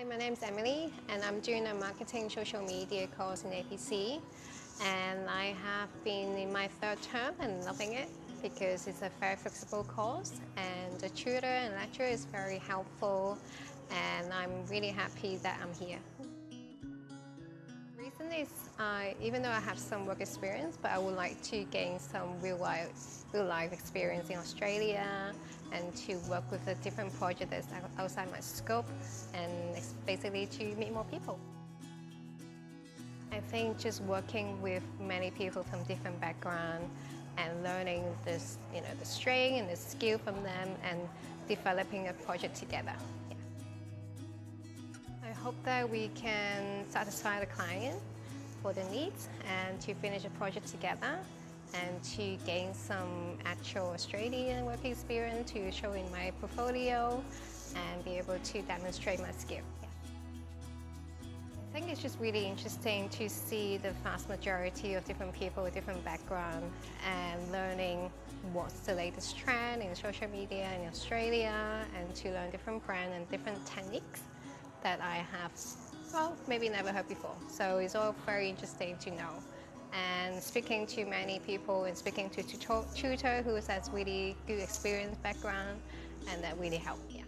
Hi, my name is Emily and I'm doing a marketing social media course in APC, and I have been in my third term and loving it because it's a very flexible course and the tutor and lecturer is very helpful, and I'm really happy that I'm here. Reason is, even though I have some work experience, but I would like to gain some real life experience in Australia and to work with a different project that's outside my scope, and basically to meet more people. I think just working with many people from different backgrounds and learning this, the strength and the skill from them and developing a project together. Yeah. I hope that we can satisfy the client for the needs and to finish a project together and to gain some actual Australian work experience to show in my portfolio and be able to demonstrate my skill. Yeah. I think it's just really interesting to see the vast majority of different people with different backgrounds and learning what's the latest trend in social media in Australia, and to learn different brands and different techniques that I have, maybe never heard before. So it's all very interesting to know. And speaking to many people and speaking to tutor who has really good experience background, and that really helped. Yeah.